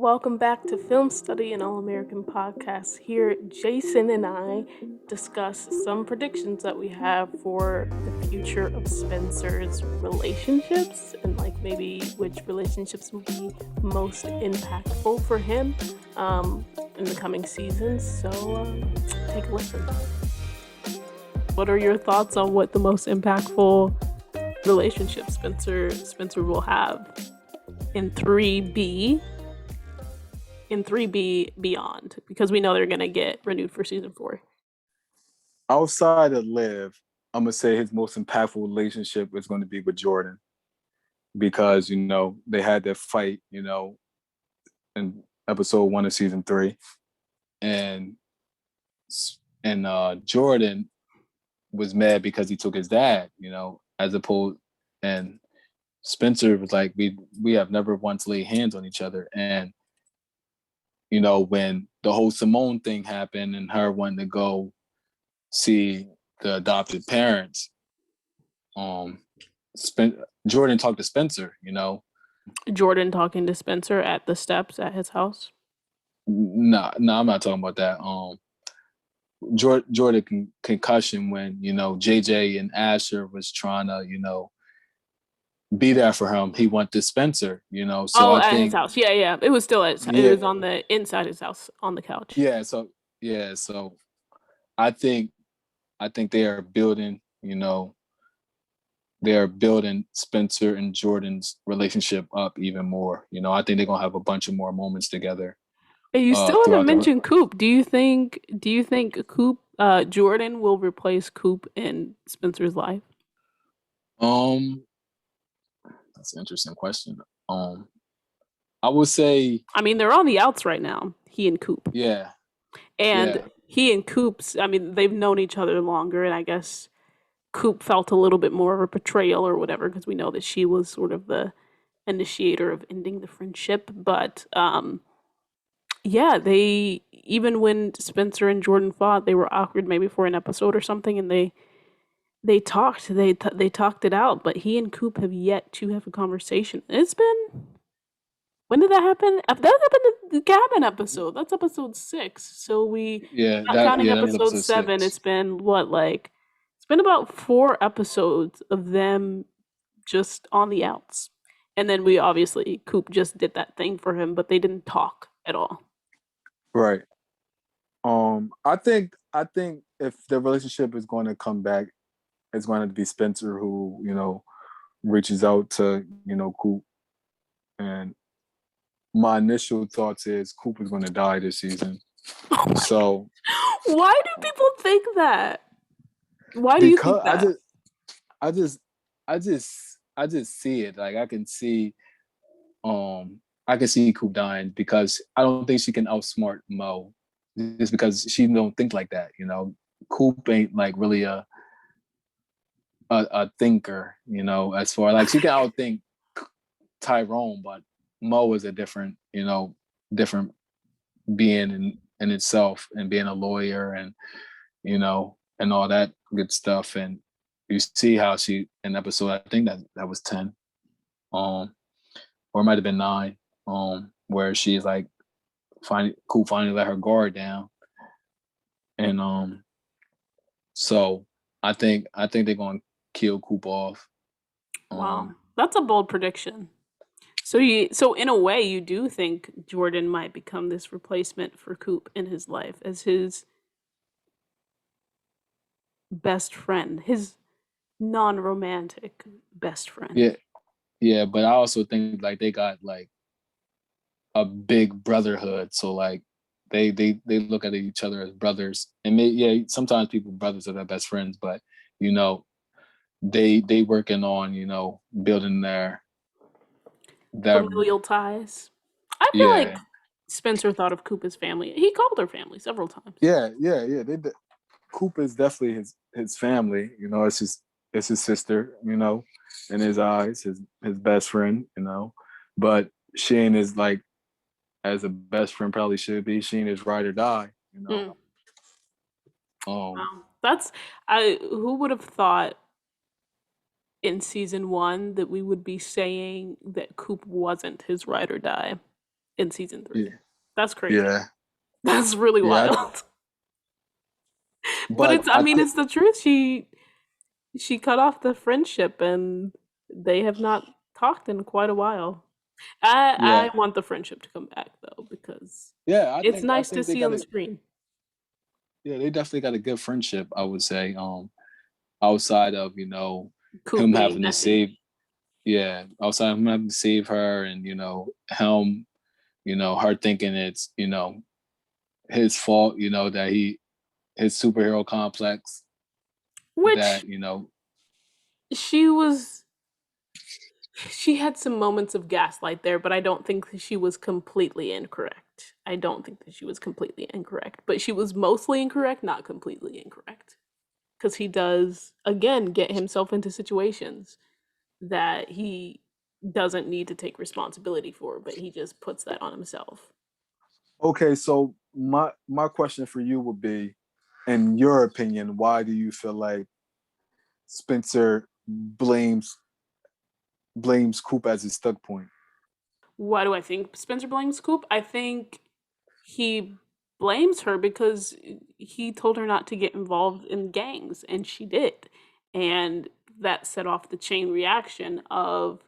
Welcome back to Film Study and All American Podcast. Here, Jason and I discuss some predictions that we have for the future of Spencer's relationships and, like, maybe which relationships will be most impactful for him in the coming seasons. So, take a listen. What are your thoughts on what the most impactful relationship Spencer will have in 3B? In 3B beyond, because we know they're going to get renewed for season 4. Outside of Liv, I'm going to say his most impactful relationship is going to be with Jordan because, they had that fight, in episode 1 of season 3. And Jordan was mad because he took his dad, as opposed, and Spencer was like, we have never once laid hands on each other. And when the whole Simone thing happened and her wanting to go see the adopted parents, Jordan talked to Spencer, Jordan talking to Spencer at the steps at his house. No, I'm not talking about that. Jordan concussion when, JJ and Asher was trying to, be there for him. He went to Spencer, so I at think his house. Yeah. It was still it was on the inside his house on the couch. So I think they are building, they're building Spencer and Jordan's relationship up even more. I think they're gonna have a bunch of more moments together. But you still haven't mentioned Coop. Do you think Coop Jordan will replace Coop in Spencer's life? That's an interesting question. I would say, I mean, they're on the outs right now, he and Coop. Yeah. And he and Coop's, I mean, they've known each other longer, and I guess Coop felt a little bit more of a betrayal or whatever, because we know that she was sort of the initiator of ending the friendship. But yeah, they, even when Spencer and Jordan fought, they were awkward maybe for an episode or something, and they talked it out. But he and Coop have yet to have a conversation. It's been, when did that happen? That happened in the cabin episode. That's episode 6. So not counting episode 7, it's been it's been about 4 episodes of them just on the outs. And then Coop just did that thing for him, but they didn't talk at all. Right. I think if the relationship is going to come back, it's going to be Spencer who, reaches out to, Coop. And my initial thoughts is Coop is going to die this season. So why do people think that? Why do you think that? I just see it. Like I can see Coop dying because I don't think she can outsmart Mo just because she don't think like that, Coop ain't like really a thinker, as far like she can outthink Tyrone, but Mo is a different being in itself, and being a lawyer and and all that good stuff. And you see how she in episode, I think that was 10, or it might have been 9, where she's like Coop finally let her guard down. And so I think they're gonna kill Coop off. Wow, that's a bold prediction. So in a way, you do think Jordan might become this replacement for Coop in his life as his best friend, his non-romantic best friend. Yeah, but I also think like they got like a big brotherhood, so like they look at each other as brothers. And sometimes people brothers are their best friends, but they working on building their familial ties. I feel like Spencer thought of Coop as family. He called her family several times. Yeah. Coop is definitely his family. It's his sister. In his eyes, his best friend. But she ain't as like as a best friend probably should be. She ain't his ride or die. Who would have thought in season 1 that we would be saying that Coop wasn't his ride or die in season Yeah. 3. That's crazy. Yeah. That's really Yeah. wild. But But it's, I I mean, think, it's the truth. She cut off the friendship and they have not talked in quite a while. yeah. I want the friendship to come back though because Yeah. it's I nice to think they see on got the a, screen. yeah, they definitely got a good friendship, I would say. Outside of, Coop him being having to messy. save, yeah, outside of him having to save her and, him, her thinking it's, his fault, that his superhero complex Which that, she was she had some moments of gaslight there, but I don't think that she was completely incorrect. I don't think that she was completely incorrect, but she was mostly incorrect, not completely incorrect. Because he does, again, get himself into situations that he doesn't need to take responsibility for, but he just puts that on himself. Okay, so my question for you would be, in your opinion, why do you feel like Spencer blames Coop as his stuck point? Why do I think Spencer blames Coop? I think he blames her because he told her not to get involved in gangs, and she did. And that set off the chain reaction of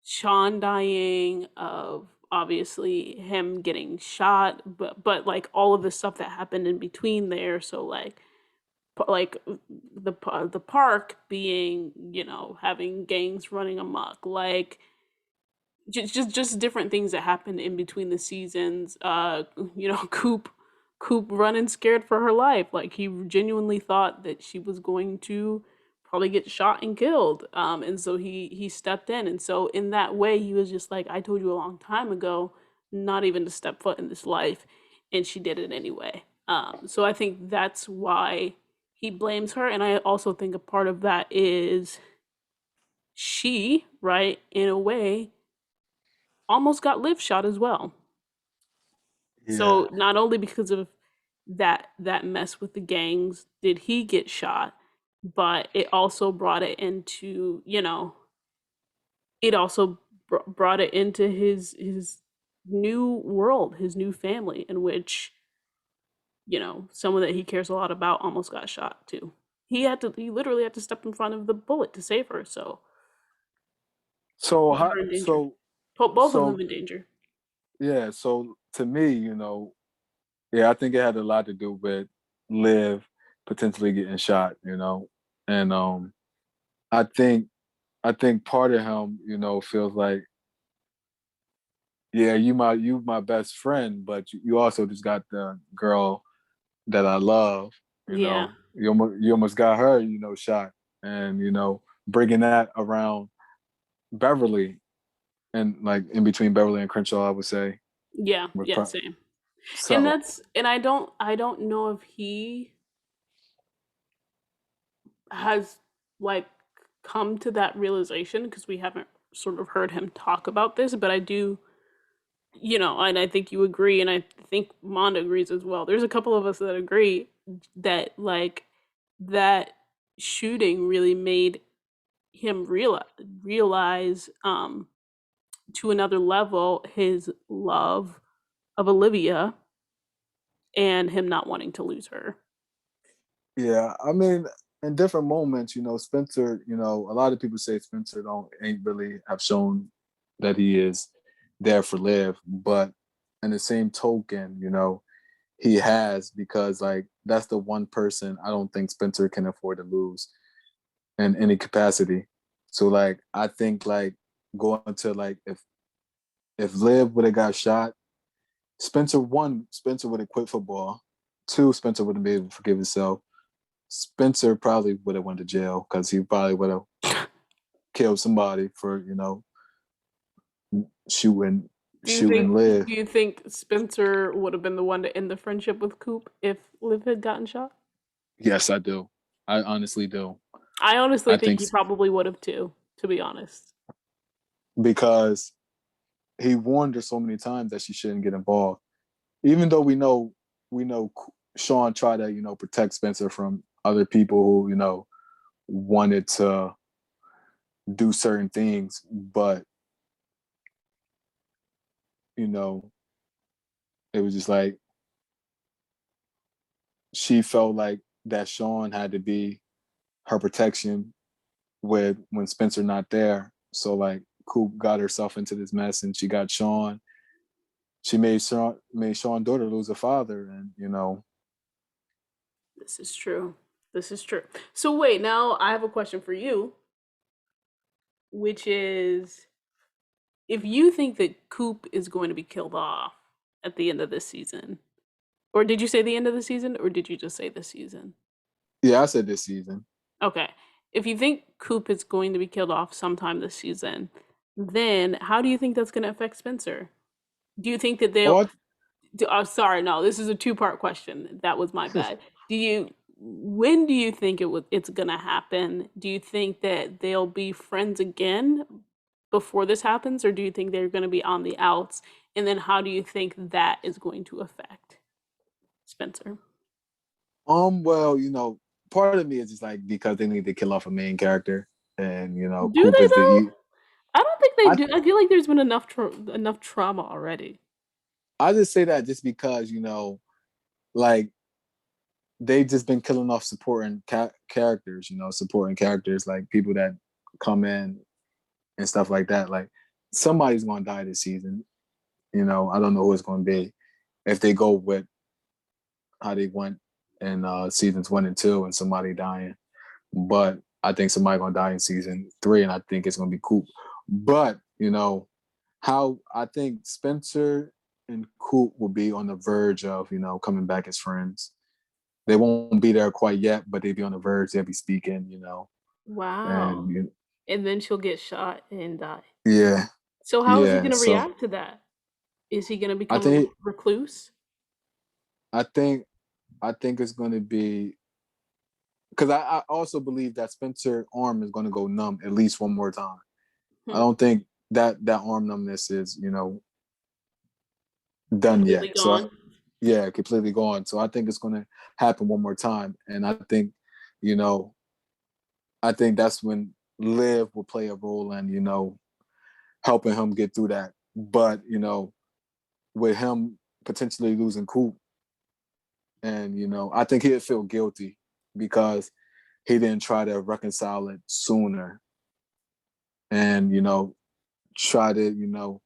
Sean dying, of obviously him getting shot, but like all of the stuff that happened in between there. So like the park being, having gangs running amok, like just different things that happened in between the seasons. Coop running scared for her life. Like he genuinely thought that she was going to probably get shot and killed. And so he stepped in. And so in that way, he was just like, I told you a long time ago, not even to step foot in this life, and she did it anyway. So I think that's why he blames her, and I also think a part of that is she, right, in a way, almost got Liv shot as well. Yeah, So not only because of that mess with the gangs did he get shot, but it also brought it into, it also brought it into his new world, his new family in which, someone that he cares a lot about almost got shot too. He literally had to step in front of the bullet to save her, so so put how her in danger. so Put both of them so in danger. yeah, so to me, yeah, I think it had a lot to do with Liv potentially getting shot, and I think I think part of him, feels like, yeah, you my best friend, but you also just got the girl that I love. Yeah. You almost got her, shot, and bringing that around Beverly, and like in between Beverly and Crenshaw, I would say, Yeah, was yeah, same. And so. that's and I don't know if he has like come to that realization because we haven't sort of heard him talk about this, but I do, and I think you agree, and I think Monda agrees as well. There's a couple of us that agree that like that shooting really made him realize to another level his love of Olivia and him not wanting to lose her. Yeah, I mean, in different moments, Spencer, a lot of people say Spencer don't ain't really have shown that he is there for Liv, but in the same token, he has, because like that's the one person I don't think Spencer can afford to lose in any capacity. So like I think like going to like if Liv would have got shot, Spencer would have quit football. Two, Spencer wouldn't be able to forgive himself. Spencer probably would have went to jail because he probably would have killed somebody for shooting Do you shooting think Liv. do you think Spencer would have been the one to end the friendship with Coop if Liv had gotten shot? yes, I do. I honestly do. I honestly I think think he probably would have too, to be honest. Because he warned her so many times that she shouldn't get involved. Even though we know Sean tried to protect Spencer from other people who wanted to do certain things, but you know it was just like she felt like that Sean had to be her protection with when Spencer not there. So like Coop got herself into this mess and she got Sean. She made Sean's daughter lose a father, and This is true. This is true. So wait, now I have a question for you, which is if you think that Coop is going to be killed off at the end of this season, or did you say the end of the season, or did you just say this season? yeah, I said this season. Okay. If you think Coop is going to be killed off sometime this season, then how do you think that's going to affect Spencer? Do you think that they'll? Oh, Sorry, no. This is a two-part question. That was my bad. Do you? When do you think it's going to happen? Do you think that they'll be friends again before this happens, or do you think they're going to be on the outs? And then how do you think that is going to affect Spencer? well, part of me is just like because they need to kill off a main character, and Do Coop they is the though? e. I don't think they I do. I feel like there's been enough trauma already. I just say that just because like they've just been killing off supporting characters, supporting characters like people that come in and stuff like that. Like somebody's going to die this season. I don't know who it's going to be if they go with how they went in seasons 1 and 2 and somebody dying. But I think somebody gonna die in season 3, and I think it's gonna be Coop. But how I think Spencer and Coop will be on the verge of coming back as friends. They won't be there quite yet, but they'll be on the verge. They'll be speaking, Wow. and And then she'll get shot and die. yeah, So how is he yeah. going to So react to that? Is he going to I become a think recluse? I think I think it's gonna be because I also believe that Spencer arm is gonna go numb at least one more time. I Hmm. don't think that arm numbness is done yet. Completely So gone. yeah, completely gone. So I think it's going to happen one more time, and you know, I think that's when Liv will play a role in helping him get through that. But with him potentially losing Coop, and I think he'd feel guilty because he didn't try to reconcile it sooner, and try to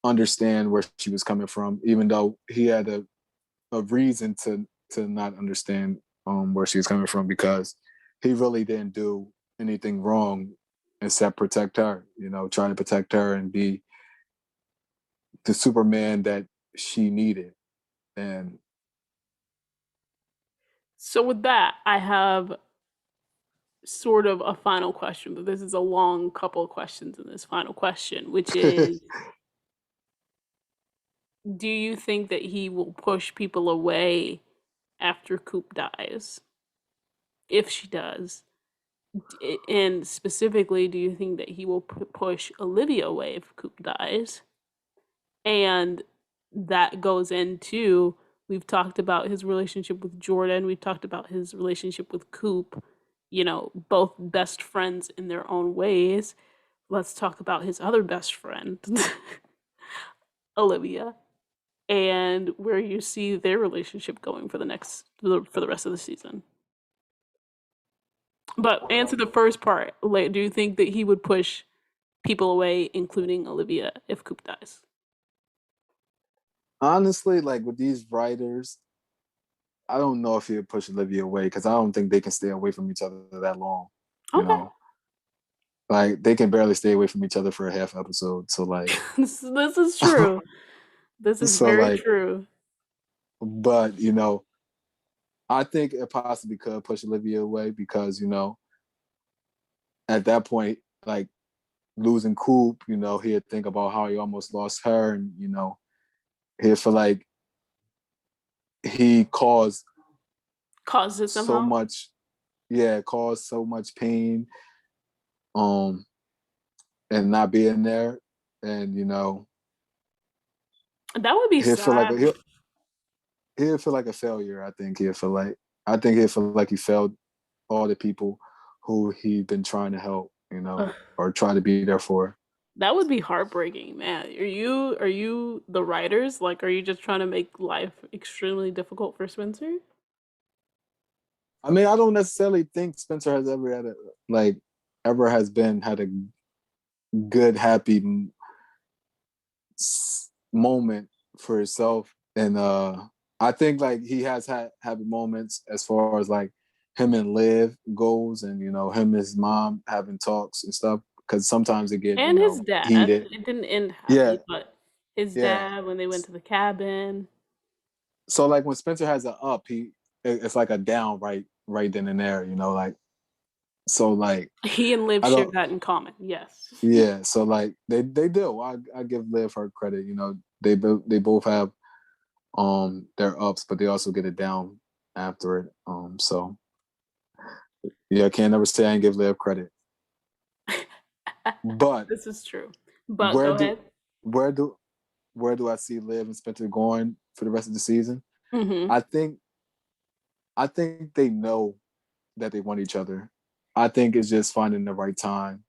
understand where she was coming from, even though he had a reason to not understand where she was coming from because he really didn't do anything wrong except protect her, trying to protect her and be the Superman that she needed. And So with that, I have sort of a final question, but this is a long couple of questions in this final question, which is do you think that he will push people away after Coop dies? If she does. And specifically, do you think that he will push Olivia away if Coop dies? And that goes into we've talked about his relationship with Jordan, we've talked about his relationship with Coop, both best friends in their own ways. Let's talk about his other best friend, Olivia, and where you see their relationship going for the rest of the season. But answer the first part. Like, do you think that he would push people away, including Olivia, if Coop dies? honestly, like with these writers, I don't know if he would push Olivia away because I don't think they can stay away from each other that long. You Okay. know, like they can barely stay away from each other for a half episode. So like, This is true. This is so very like, true. but I think it possibly could push Olivia away because at that point, like losing Coop, he'd think about how he almost lost her, and he'd feel like he caused Caused it so somehow. much, yeah, caused so much pain, um, and not being there, and That would be he'd feel like sad. he'd feel like a failure. I think he'd feel like he failed all the people who he'd been trying to help, Ugh. or try to be there for. That would be heartbreaking, man. Are you the writers? Like, are you just trying to make life extremely difficult for Spencer? I mean, I don't necessarily think Spencer has ever like ever has been had a good happy moment for himself, and I think like he has had happy moments as far as like him and Liv goes, and him and his mom having talks and stuff, because sometimes it get And his dad. heated. It didn't end Yeah, happy, but his yeah. dad when they went to the cabin. So like when Spencer has an up, it's like a down right then and there, like so like He and Liv I share don't. that in common. Yes. Yeah, so like they do. I give Liv her credit. They both have their ups, but they also get it down after it. So yeah, I can't never say I ain't give Liv credit. But This is true. But where go do ahead. where do where do I see Liv and Spencer going for the rest of the season? Hmm. I think I think they know that they want each other. I think it's just finding the right time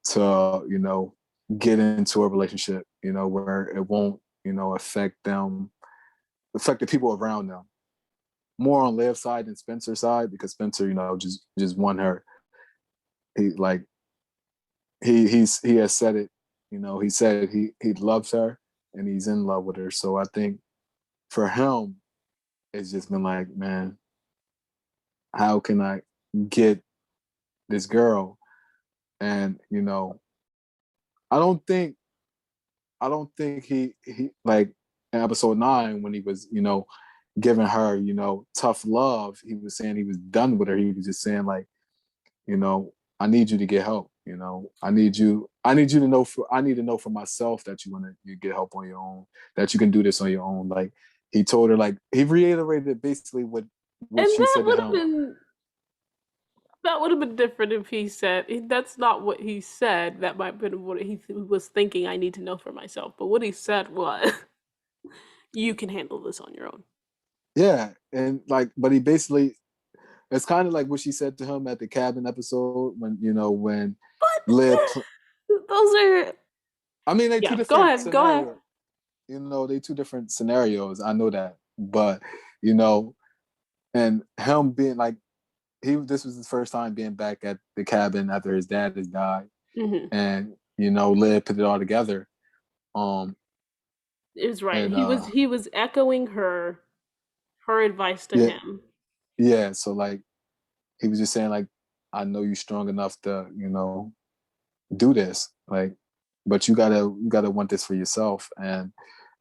to get into a relationship, where it won't affect the people around them. More on Liv's side than Spencer's side, because Spencer, just won her. He like he has said it. He said he loves her and he's in love with her. So I think for him, it's just been like, man, how can I get this girl? And I don't think I don't think he like in episode 9 when he was giving her tough love. He was saying he was done with her. He was just saying like, you know, I need you to get help. I need you to know I need to know for myself that you get help on your own, that you can do this on your own. Like he told her, like he reiterated basically what And she said to him. that would have been different if he said that's not what he said. That might have been what he was thinking. I need to know for myself. But what he said was, "You can handle this on your own." Yeah, and like, but he basically, it's kind of like what she said to him at the cabin episode when Liv. But those are I mean, they two yeah. Go different ahead. Go ahead. scenarios. They two different scenarios. I know that, but you know, and him being like this was his first time being back at the cabin after his dad has died, Hmm. and Liv put it all together. Um, Is right. and He was echoing her advice to yeah, him. yeah. So like he was just saying like, I know you're strong enough to do this, like, but you gotta want this for yourself. And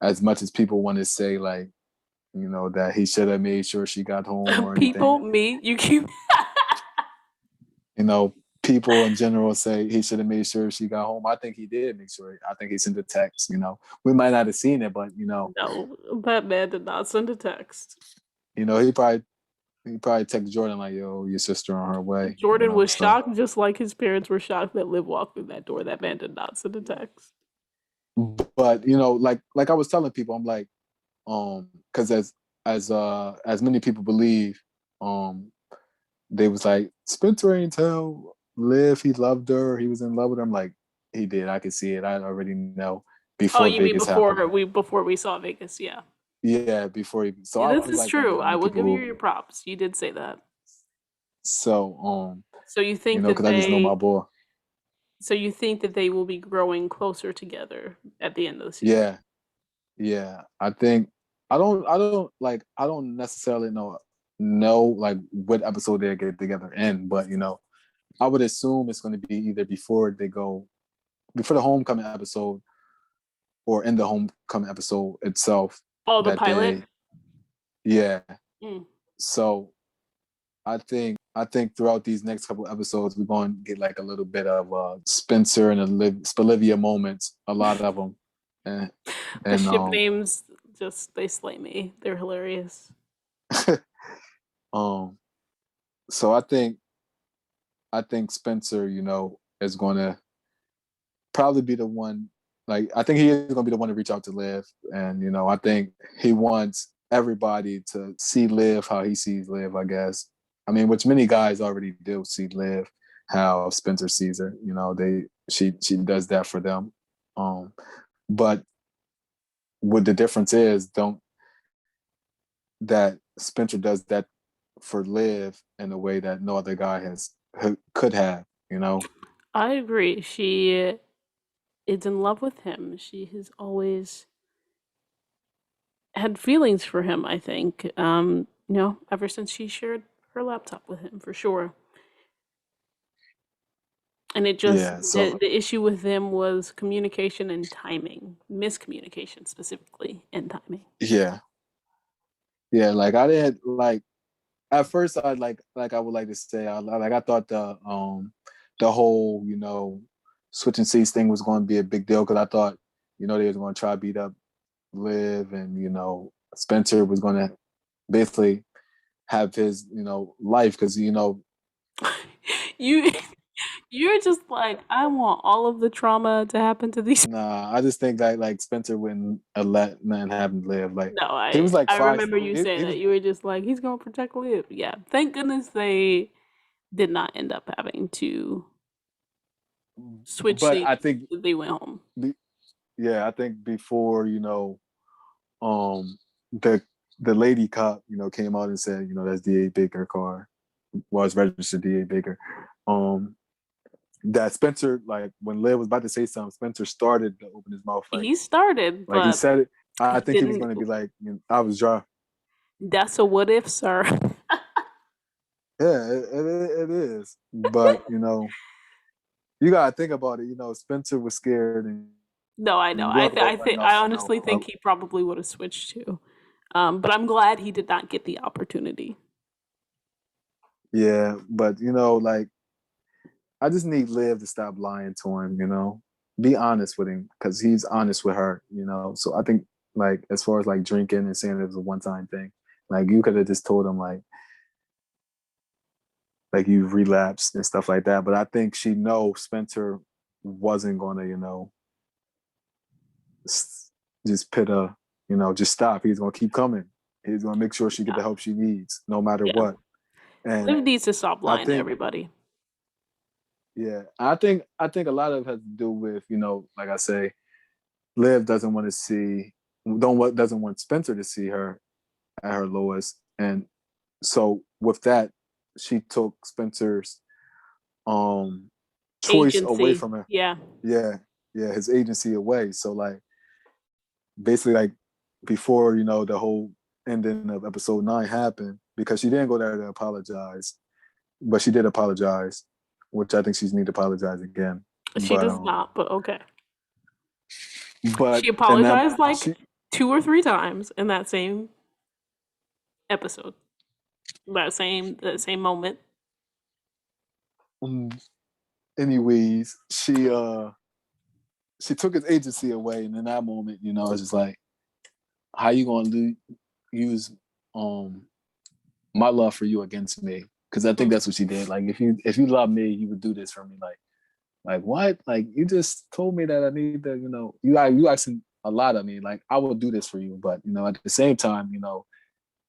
as much as people want to say like that he should have made sure she got home or anything, People, me, you keep. you know, people in general say he should have made sure she got home. I think he did make sure. I think he sent a text. We might not have seen it, but No, that man did not send a text. he probably texted Jordan like, "Yo, your sister on her way." Jordan was So, shocked, just like his parents were shocked that Liv walked through that door. That man did not send a text. but like I was telling people, I'm like, because as many people believe, they was like Spencer ain't tell Liv he loved her, he was in love with her. I'm like, he did. I could see it. I already know Oh, before you mean Vegas happened. before we saw Vegas? Yeah. Yeah, before he. So Yeah, I this was is like one of true. the I only will people give you who. your props. You did say that. So So you think that because I just know my they boy. so you think that they will be growing closer together at the end of the season? Yeah, yeah. I think I don't necessarily know like what episode they get together in, but I would assume it's going to be either before the homecoming episode or in the homecoming episode itself Oh, the that pilot? they. Yeah. Mm. So I think throughout these next couple episodes we're going to get like a little bit of Spencer and Olivia moments, a lot of them, and The and ship names just they slay me. They're hilarious. um so I think Spencer is going to probably be the one. Like I think he is going to be the one to reach out to Liv, and I think he wants everybody to see Liv how he sees Liv. I guess. I mean, which many guys already do see Liv how Spencer sees her. she does that for them. Um, but what the difference is, don't that Spencer does that for Liv in a way that no other guy could have, you know? I agree. She is in love with him. She has always had feelings for him, I think. Ever since she shared her laptop with him, for sure. And it just Yeah. So the issue with them was communication and timing, miscommunication specifically, and timing. yeah, yeah. Like I didn't like at first. I like I would like to say I thought the whole switching seats thing was going to be a big deal because I thought they was going to try to beat up Liv and Spencer was going to basically have his life because you you're just like, I want all of the trauma to happen to these. nah, I just think that like Spencer wouldn't let man have him live. Like No, he was like I five. remember you saying He that. was, You were just like, he's gonna protect Liv. Yeah. Thank goodness they did not end up having to switch but seats. I think They went home. yeah, I think before um, the the lady cop came out and said that's DA Baker car was registered DA Baker. Um, that Spencer like when Liv was about to say something, Spencer started to open his mouth He started, like he but said it. I he think he was didn't. going to be like I was dry. That's a what if, sir. Yeah, it is. But you gotta think about it. Spencer was scared, and No, I know. you're old I enough. honestly think he probably would have switched too. But I'm glad he did not get the opportunity. Yeah, but like I just need Liv to stop lying to him. Be honest with him because he's honest with her. So I think like as far as like drinking and saying it was a one time thing, like you could have just told him like you relapsed and stuff like that. But I think she knows Spencer wasn't gonna just put just stop. He's gonna keep coming. He's gonna make sure she get the Yeah. help she needs, no matter Yeah. what. And Liv needs to stop I lying to think, everybody. yeah, I think a lot of it has to do with like I say, Liv doesn't want to see, doesn't want Spencer to see her at her lowest, and so with that, she took Spencer's um choice away Agency. from her. Yeah. Yeah, yeah, his agency away. So like basically like before the whole ending of episode 9 happened because she didn't go there to apologize, but she did apologize, which I think she's need to apologize again. She But does not, but okay. but She and that apologized like she 2 or 3 times in that same episode. That same moment. um, anyways she took his agency away, and in that moment it's just like how you gonna use um my love for you against me, because I think Mm. that's what she did. Like if you love me you would do this for me. Like what? Like you just told me that I need to, you asking a lot of me. Like I will do this for you, but at the same time,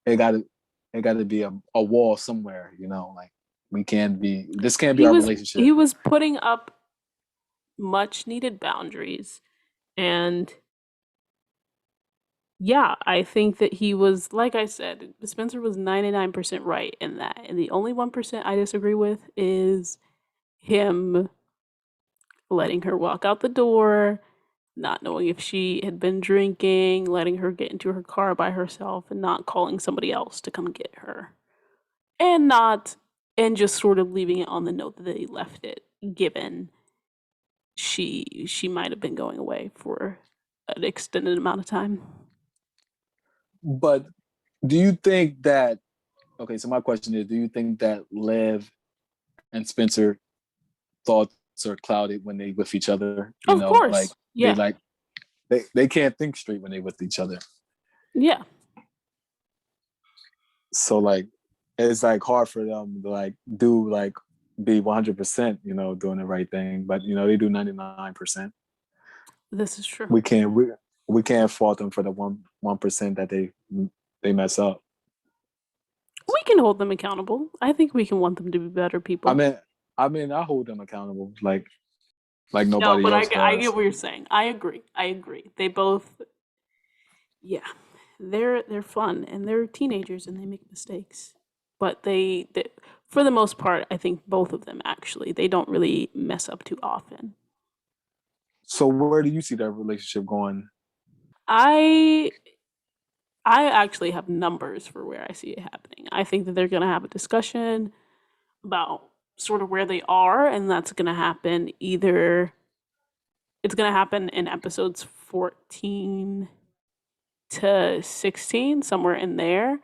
it gotta it gotta be a wall somewhere, like this can't be He our was relationship. he was putting up much needed boundaries, and yeah, I think that he was, like I said, Spencer was 99% right in that. And the only 1% I disagree with is him letting her walk out the door, not knowing if she had been drinking, letting her get into her car by herself, and not calling somebody else to come get her. And not, and just sort of leaving it on the note that they left it, given she might have been going away for an extended amount of time. But do you think that okay, so my question is, do you think that Lev and Spencer thoughts are clouded when they with each other? Of Like course. they Yeah. like they can't think straight when they with each other. Yeah. So like it's like hard for them to like do like be 100%, doing the right thing, but they do 99%. This is true. We can't fault them for the 1% that they mess up. We can hold them accountable. I think we can want them to be better I people. mean, I hold them accountable. Like like No, nobody but else I get does. what you're saying. I agree. I agree. They both, yeah, they're fun and they're teenagers and they make mistakes, but they for the most part, I think both of them actually they don't really mess up too often. So where do you see that relationship going? I I actually have numbers for where I see it happening. I think that they're going to have a discussion about sort of where they are, and that's going to happen either it's going to happen in episodes 14 to 16, somewhere in there.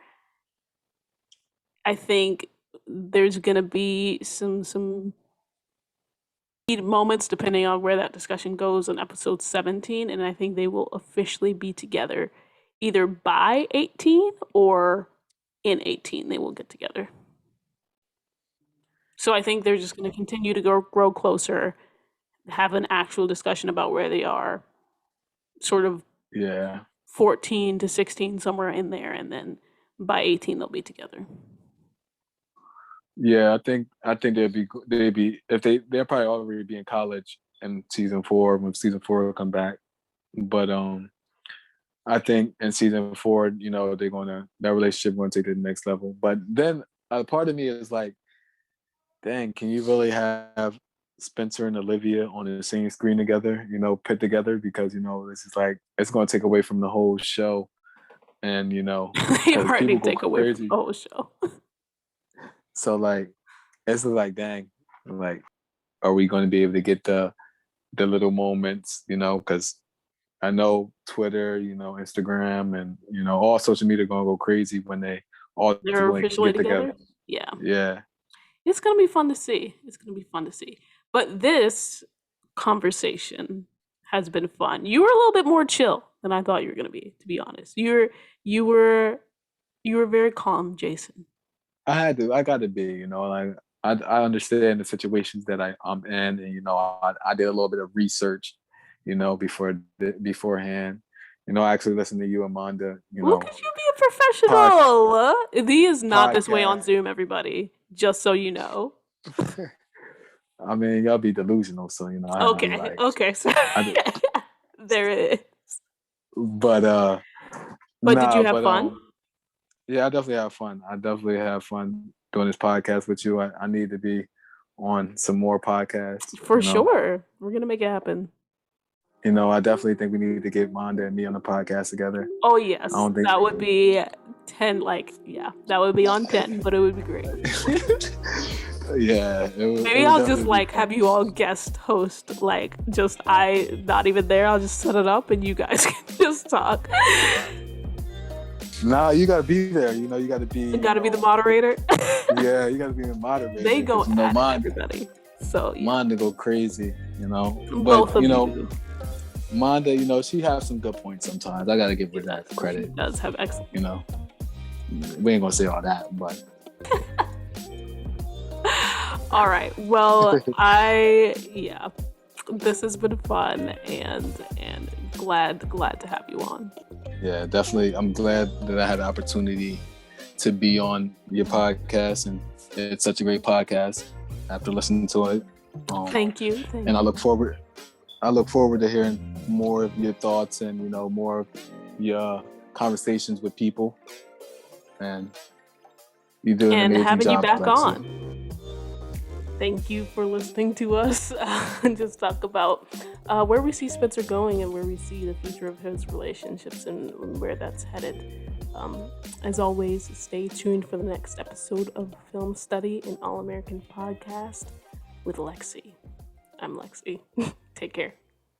I think there's going to be some heated moments depending on where that discussion goes on episode 17, and I think they will officially be together either by 18 or in 18 they will get together. So I think they're just going to continue to grow closer, have an actual discussion about where they are, sort of Yeah. 14 to 16, somewhere in there, and then by 18 they'll be together. Yeah, I think they'd be if they'll probably already be in college in season 4 when season 4 will come back. But I think in season 4, they're gonna that relationship gonna take it to the next level. But then a part of me is like, dang, can you really have Spencer and Olivia on the same screen together, put together? Because this is like it's gonna take away from the whole show, and They because already people go take away from crazy. the whole show. So like it's like, dang, like, are we going to be able to get the little moments? Because I know Twitter, Instagram, and all social media gonna go crazy when they all They're like officially get together. together. Yeah. Yeah, It's going to be fun to see. It's going to be fun to see. But this conversation has been fun. You were a little bit more chill than I thought you were going to be honest. You were you were very calm, Jason. I got to be, like I understand the situations that I'm in, and I did a little bit of research, beforehand. I actually listened to you, Amanda, Look at you being pod, professional. He is not this way on podcast. Zoom, everybody. Just so you know. I mean, y'all be delusional, so I have to be Okay, like, okay. So I did, there it is. but But did nah, you have but fun? yeah, I definitely have fun. I definitely have fun doing this podcast with you. I need to be on some more podcasts. For sure. We're gonna make it happen. I definitely think we need to get Monda and me on the podcast together. Oh I yes. don't think. That would be 10, like, yeah, that would be on 10, but it would be great. Yeah, it Maybe would I'll just definitely be like have fun. you all guest host, like just I not even there. I'll just set it up and you guys can just talk. Nah, you gotta be there. You gotta be. You gotta be the moderator. Yeah, you gotta be the moderator. They go 'cause, at Monda, everybody. So yeah, Monda go crazy. But both of you. Monda, she has some good points sometimes. I gotta give her that She credit. does have excellent. We ain't gonna say all that, but All right. Well, yeah, this has been fun and glad to have you on. yeah, definitely. I'm glad that I had the opportunity to be on your podcast, and it's such a great podcast. After listening to it, Thank you. and I look forward to hearing more of your thoughts and more of your conversations with people. And you do an And amazing having you job, back Lexi. on. Thank you for listening to us and just talk about where we see Spencer going and where we see the future of his relationships and where that's headed. As always, stay tuned for the next episode of Film Study, an All-American podcast with Lexi. I'm Lexi. Take care.